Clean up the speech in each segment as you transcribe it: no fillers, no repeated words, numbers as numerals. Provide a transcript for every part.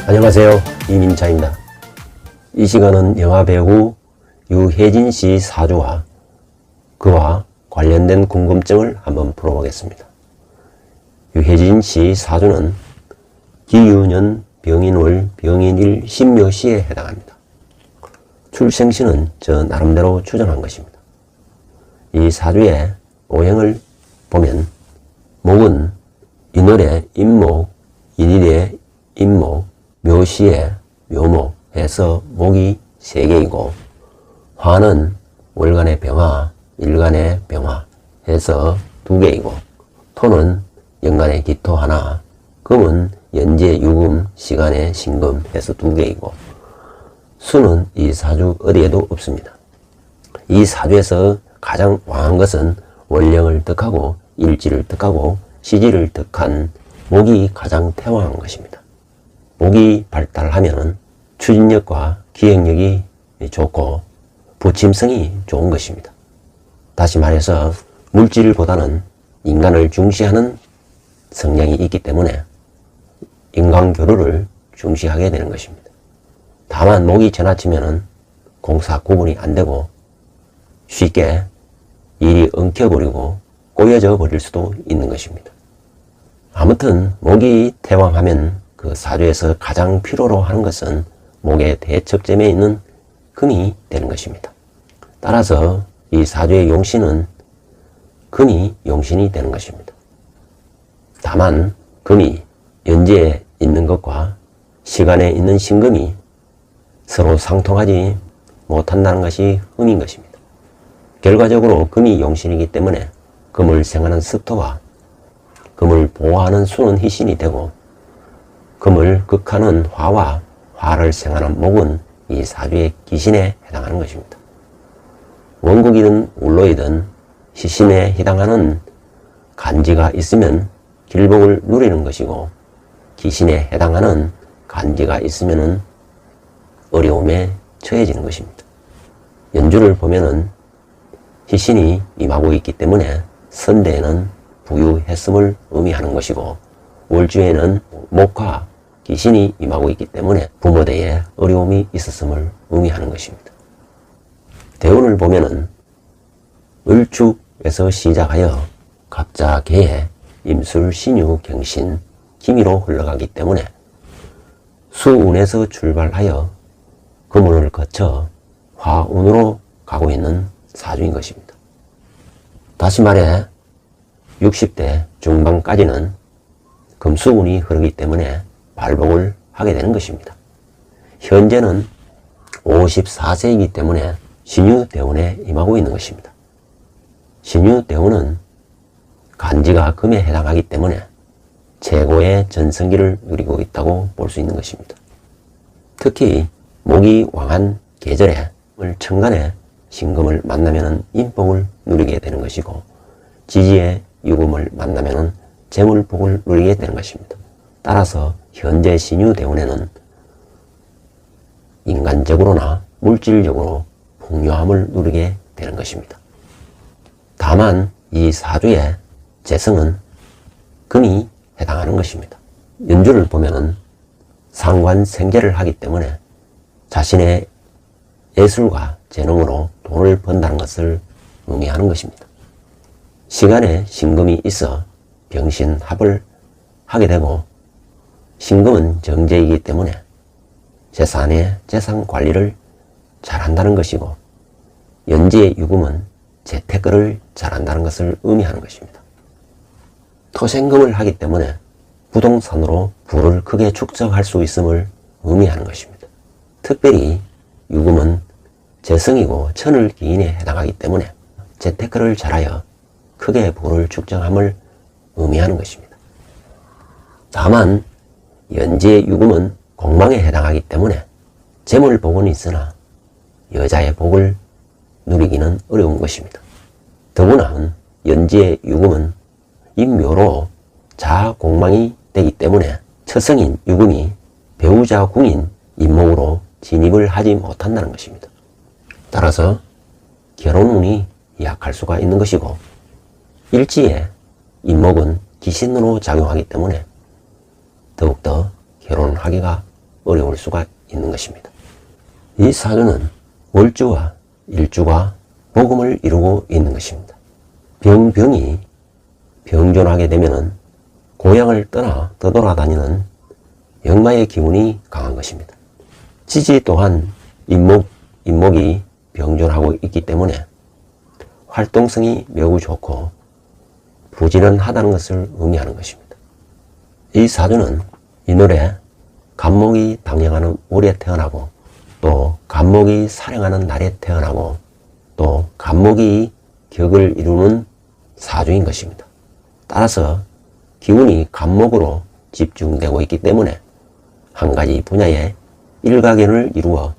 안녕하세요, 이민차입니다. 이 시간은 영화배우 유해진 씨 사주와 그와 관련된 궁금증을 한번 풀어보겠습니다. 유해진 씨 사주는 기유년 병인월 병인일 신묘시에 해당합니다. 출생시는 저 나름대로 추정한 것입니다. 이 사주의 오행을 보면 목은 인월의 임목, 인일의 임목, 묘시의 묘목 해서 목이 3개이고, 화는 월간의 병화, 일간의 병화 해서 2개이고, 토는 연간의 기토 하나, 금은 연재 유금, 시간의 신금 해서 2개이고, 수는 이 사주 어디에도 없습니다. 이 사주에서 가장 왕한 것은 월령을 득하고 일지를 득하고 시지를 득한 목이 가장 태왕한 것입니다. 목이 발달하면 추진력과 기억력이 좋고 부침성이 좋은 것입니다. 다시 말해서 물질보다는 인간을 중시하는 성향이 있기 때문에 인간교류를 중시하게 되는 것입니다. 다만 목이 지나치면 공사 구분이 안 되고 쉽게 일이 엉켜버리고 꼬여져 버릴 수도 있는 것입니다. 아무튼 목이 태왕하면 그 사주에서 가장 필요로 하는 것은 목의 대척점에 있는 금이 되는 것입니다. 따라서 이 사주의 용신은 금이 용신이 되는 것입니다. 다만 금이 연지에 있는 것과 시간에 있는 신금이 서로 상통하지 못한다는 것이 흠인 것입니다. 결과적으로 금이 용신이기 때문에 금을 생하는 습토와 금을 보호하는 수는 희신이 되고, 금을 극하는 화와 화를 생하는 목은 이 사주의 기신에 해당하는 것입니다. 원국이든 울로이든 희신에 해당하는 간지가 있으면 길복을 누리는 것이고, 기신에 해당하는 간지가 있으면 어려움에 처해지는 것입니다. 연주를 보면은 희신이 임하고 있기 때문에 선대에는 부유했음을 의미하는 것이고, 월주에는 목화 기신이 임하고 있기 때문에 부모대에 어려움이 있었음을 의미하는 것입니다. 대운을 보면은 을축에서 시작하여 갑자, 개해, 임술, 신유, 경신, 기미로 흘러가기 때문에 수운에서 출발하여 금운을 거쳐 화운으로 가고 있는 사주인 것입니다. 다시 말해 60대 중반까지는 금수운이 흐르기 때문에 발복을 하게 되는 것입니다. 현재는 54세이기 때문에 신유대운에 임하고 있는 것입니다. 신유대운은 간지가 금에 해당하기 때문에 최고의 전성기를 누리고 있다고 볼 수 있는 것입니다. 특히 목이 왕한 계절에 천간에 신금을 만나면 인복을 누리게 되는 것이고, 지지의 유금을 만나면 재물복을 누리게 되는 것입니다. 따라서 현재 신유대운에는 인간적으로나 물질적으로 풍요함을 누리게 되는 것입니다. 다만 이 사주의 재성은 금이 해당하는 것입니다. 연주를 보면은 상관생계를 하기 때문에 자신의 예술과 재능으로 돈을 번다는 것을 의미하는 것입니다. 시간에 신금이 있어 병신합을 하게 되고, 신금은 정제이기 때문에 재산의 재산 관리를 잘한다는 것이고, 연지의 유금은 재테크를 잘한다는 것을 의미하는 것입니다. 토생금을 하기 때문에 부동산으로 부를 크게 축적할 수 있음을 의미하는 것입니다. 특별히 유금은 재성이고 천을 기인에 해당하기 때문에 재테크를 잘하여 크게 부를 축적함을 의미하는 것입니다. 다만 연지의 유금은 공망에 해당하기 때문에 재물복은 있으나 여자의 복을 누리기는 어려운 것입니다. 더구나 연지의 유금은 인묘로 자공망이 되기 때문에 처성인 유금이 배우자 궁인 인목으로 진입을 하지 못한다는 것입니다. 따라서 결혼운이 약할 수가 있는 것이고, 일지에 인목은 기신으로 작용하기 때문에 더욱더 결혼하기가 어려울 수가 있는 것입니다. 이 사주는 월주와 일주가 복음을 이루고 있는 것입니다. 병이 병존하게 되면 고향을 떠나 떠돌아다니는 역마의 기운이 강한 것입니다. 지지 또한 인목이 병존하고 있기 때문에 활동성이 매우 좋고 부지런하다는 것을 의미하는 것입니다. 이 사주는 이노래 간목이 당령하는 월에 태어나고 또 간목이 사령하는 날에 태어나고 또 간목이 격을 이루는 사주인 것입니다. 따라서 기운이 간목으로 집중되고 있기 때문에 한 가지 분야에 일가견을 이루어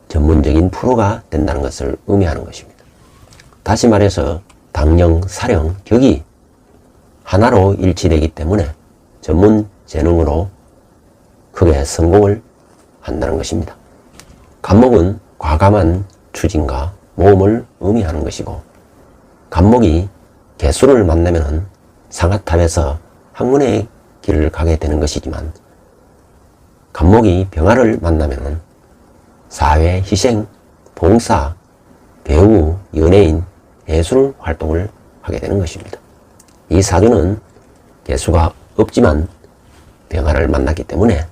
전문적인 프로가 된다는 것을 의미하는 것입니다. 다시 말해서 당령, 사령, 격이 하나로 일치되기 때문에 전문 재능으로 크게 성공을 한다는 것입니다. 간목은 과감한 추진과 모험을 의미하는 것이고 간목이 개수를 만나면 상하탑에서 학문의 길을 가게 되는 것이지만 간목이 병화를 만나면 사회, 희생, 봉사, 배우, 연예인, 예술 활동을 하게 되는 것입니다. 이 사주는 개수가 없지만 병화를 만났기 때문에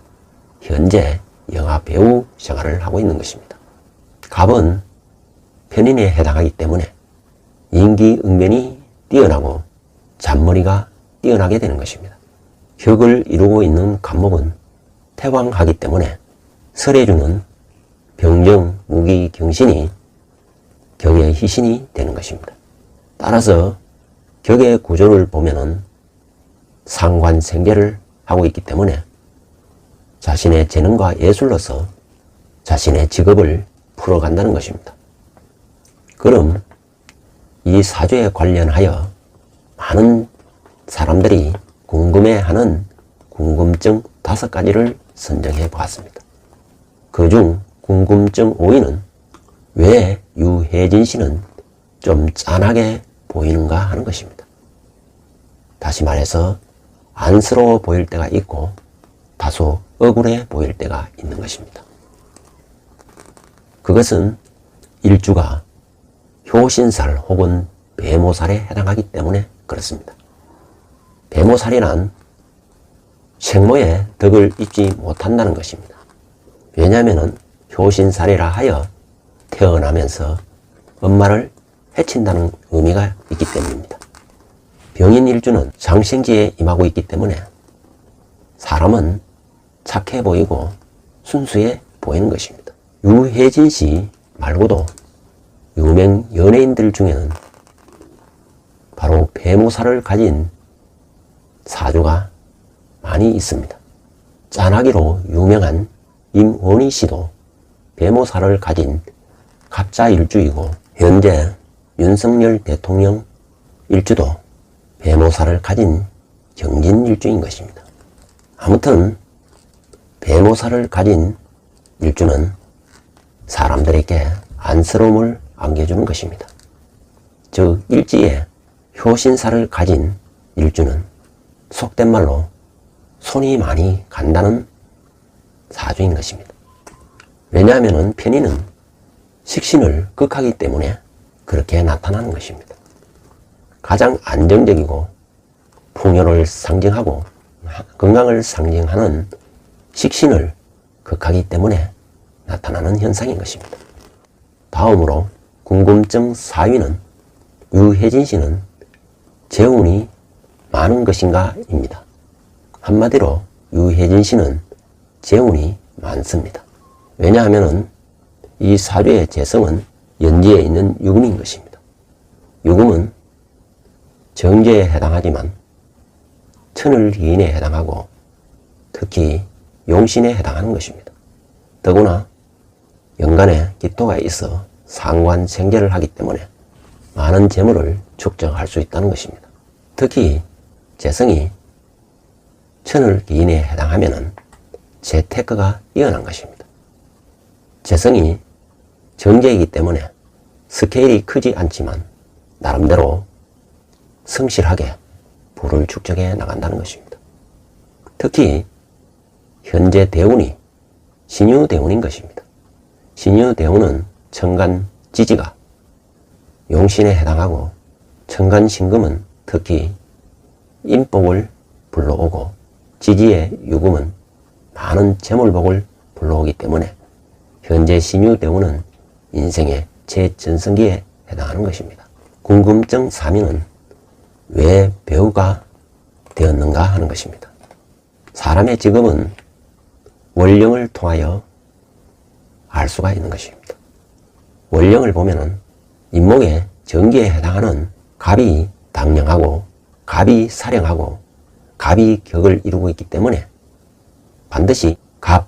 현재 영화 배우 생활을 하고 있는 것입니다. 갑은 편인에 해당하기 때문에 인기응변이 뛰어나고 잔머리가 뛰어나게 되는 것입니다. 격을 이루고 있는 간목은 태왕하기 때문에 설해주는 병정, 무기, 경신이 격의 희신이 되는 것입니다. 따라서 격의 구조를 보면은 상관생계를 하고 있기 때문에 자신의 재능과 예술로서 자신의 직업을 풀어간다는 것입니다. 그럼 이 사주에 관련하여 많은 사람들이 궁금해하는 궁금증 5가지를 선정해 보았습니다. 그중 궁금증 5위는 왜 유혜진 씨는 좀 짠하게 보이는가 하는 것입니다. 다시 말해서 안쓰러워 보일 때가 있고 다소 억울해 보일 때가 있는 것입니다. 그것은 일주가 효신살 혹은 배모살에 해당하기 때문에 그렇습니다. 배모살이란 생모의 덕을 잊지 못한다는 것입니다. 왜냐하면 효신살이라 하여 태어나면서 엄마를 해친다는 의미가 있기 때문입니다. 병인 일주는 장생지에 임하고 있기 때문에 사람은 착해 보이고 순수해 보이는 것입니다. 유혜진 씨 말고도 유명 연예인들 중에는 바로 배모살을 가진 사주가 많이 있습니다. 짠하기로 유명한 임원희 씨도 배모살을 가진 갑자 일주이고 현재 윤석열 대통령 일주도 배모살을 가진 경진 일주인 것입니다. 아무튼 배모살을 가진 일주는 사람들에게 안쓰러움을 안겨주는 것입니다. 즉 일지에 효신살을 가진 일주는 속된 말로 손이 많이 간다는 사주인 것입니다. 왜냐하면 편인은 식신을 극하기 때문에 그렇게 나타나는 것입니다. 가장 안정적이고 풍요를 상징하고 건강을 상징하는 식신을 극하기 때문에 나타나는 현상인 것입니다. 다음으로 궁금증 4위는 유혜진 씨는 재운이 많은 것인가 입니다. 한마디로 유혜진 씨는 재운이 많습니다. 왜냐하면 이 사주의 재성은 연지에 있는 유금인 것입니다. 유금은 정제에 해당하지만 천을기인에 해당하고 특히 용신에 해당하는 것입니다. 더구나 연간에 기토가 있어 상관생계를 하기 때문에 많은 재물을 축적할 수 있다는 것입니다. 특히 재성이 천을기인에 해당하면 재테크가 뛰어난 것입니다. 재성이 정제이기 때문에 스케일이 크지 않지만 나름대로 성실하게 부를 축적해 나간다는 것입니다. 특히 현재 대운이 신유대운인 것입니다. 신유대운은 천간 지지가 용신에 해당하고 천간신금은 특히 인복을 불러오고 지지의 유금은 많은 재물복을 불러오기 때문에 현재 신유대운은 인생의 최전성기에 해당하는 것입니다. 궁금증 3위는 왜 배우가 되었는가 하는 것입니다. 사람의 직업은 월령을 통하여 알 수가 있는 것입니다. 월령을 보면은 인목의 정기에 해당하는 갑이 당령하고 갑이 사령하고 갑이 격을 이루고 있기 때문에 반드시 갑,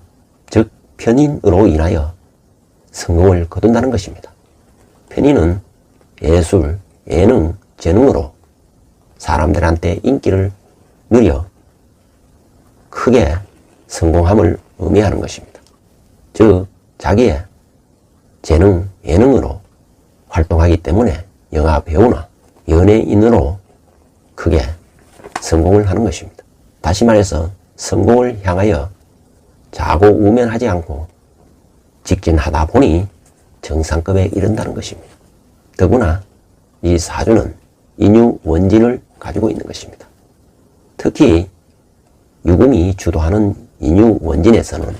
즉 편인으로 인하여 성공을 거둔다는 것입니다. 편인은 예술, 예능, 재능으로 사람들한테 인기를 누려 크게 성공함을 의미하는 것입니다. 즉 자기의 재능, 예능으로 활동하기 때문에 영화 배우나 연예인으로 크게 성공을 하는 것입니다. 다시 말해서 성공을 향하여 자고우면하지 않고 직진하다 보니 정상급에 이른다는 것입니다. 더구나 이 사주는 인유 원진을 가지고 있는 것입니다. 특히 유금이 주도하는 인유 원진에서는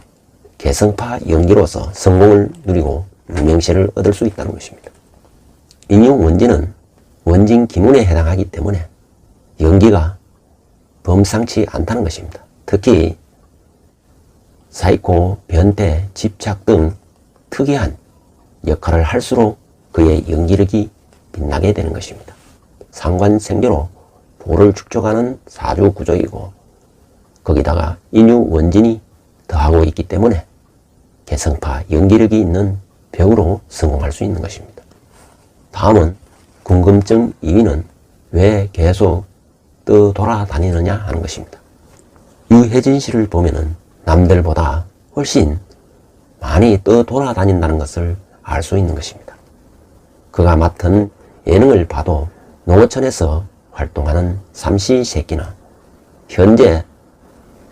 개성파 연기로서 성공을 누리고 유명세를 얻을 수 있다는 것입니다. 인유 원진은 원진 기문에 해당하기 때문에 연기가 범상치 않다는 것입니다. 특히 사이코, 변태, 집착 등 특이한 역할을 할수록 그의 연기력이 빛나게 되는 것입니다. 상관생교로 보를 축적하는 사주 구조이고 거기다가 인유 원진이 더하고 있기 때문에 개성파 연기력이 있는 배우로 성공할 수 있는 것입니다. 다음은 궁금증 2위는 왜 계속 떠돌아다니느냐 하는 것입니다. 유혜진 씨를 보면은 남들보다 훨씬 많이 떠돌아다닌다는 것을 알 수 있는 것입니다. 그가 맡은 예능을 봐도 농어촌에서 활동하는 삼시세끼나 현재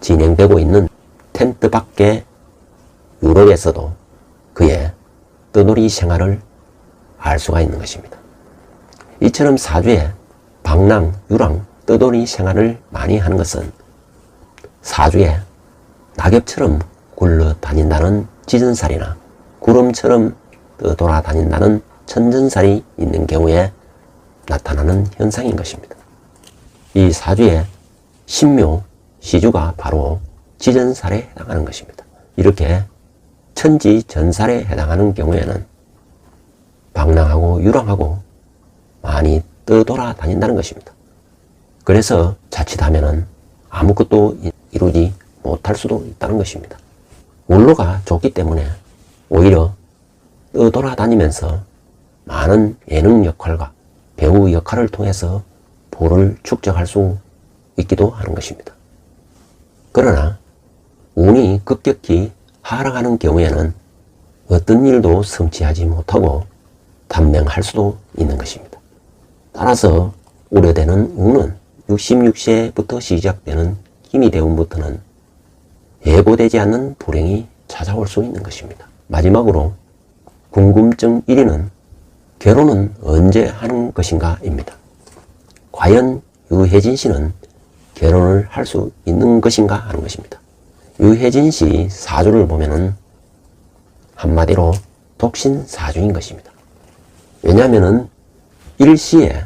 진행되고 있는 텐트 밖의 유럽에서도 그의 떠돌이 생활을 알 수가 있는 것입니다. 이처럼 사주에 방랑, 유랑, 떠돌이 생활을 많이 하는 것은 사주에 낙엽처럼 굴러다닌다는 지전살이나 구름처럼 떠돌아다닌다는 천전살이 있는 경우에 나타나는 현상인 것입니다. 이 사주의 신묘, 시주가 바로 지전살에 해당하는 것입니다. 이렇게 천지전살에 해당하는 경우에는 방랑하고 유랑하고 많이 떠돌아다닌다는 것입니다. 그래서 자칫하면은 아무것도 이루지 못할 수도 있다는 것입니다. 원로가 좋기 때문에 오히려 떠돌아다니면서 많은 예능 역할과 배우 역할을 통해서 보를 축적할 수 있기도 하는 것입니다. 그러나 운이 급격히 하락하는 경우에는 어떤 일도 성취하지 못하고 단명할 수도 있는 것입니다. 따라서 우려되는 운은 66세부터 시작되는 기미대운부터는 예고되지 않는 불행이 찾아올 수 있는 것입니다. 마지막으로 궁금증 1위는 결혼은 언제 하는 것인가 입니다. 과연 유혜진 씨는 결혼을 할 수 있는 것인가 하는 것입니다. 유혜진 씨 사주를 보면은 한마디로 독신 사주인 것입니다. 왜냐하면은 일시에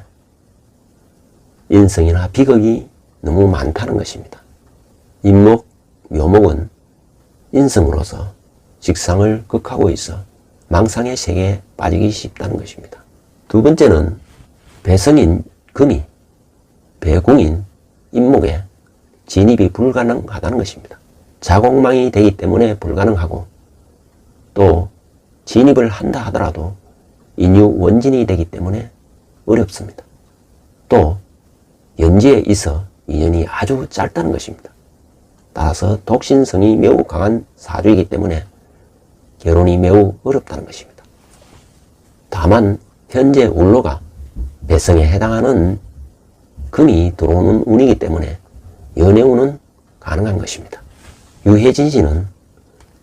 인성이나 비극이 너무 많다는 것입니다. 인목, 묘목은 인성으로서 직상을 극하고 있어 망상의 세계에 빠지기 쉽다는 것입니다. 두 번째는 배성인 금이 배궁인 인목에 진입이 불가능하다는 것입니다. 자곡망이 되기 때문에 불가능하고 또 진입을 한다 하더라도 인유 원진이 되기 때문에 어렵습니다. 또 연지에 있어 인연이 아주 짧다는 것입니다. 따라서 독신성이 매우 강한 사주이기 때문에 결혼이 매우 어렵다는 것입니다. 다만 현재 울로가 배성에 해당하는 금이 들어오는 운이기 때문에 연애운은 가능한 것입니다. 유혜진 씨는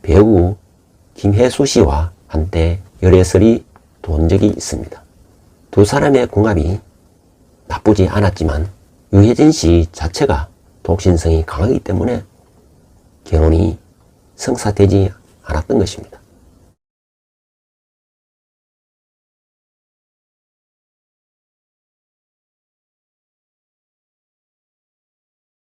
배우 김혜수 씨와 한때 열애설이 돈 적이 있습니다. 두 사람의 궁합이 나쁘지 않았지만 유해진 씨 자체가 독신성이 강하기 때문에 결혼이 성사되지 않았던 것입니다.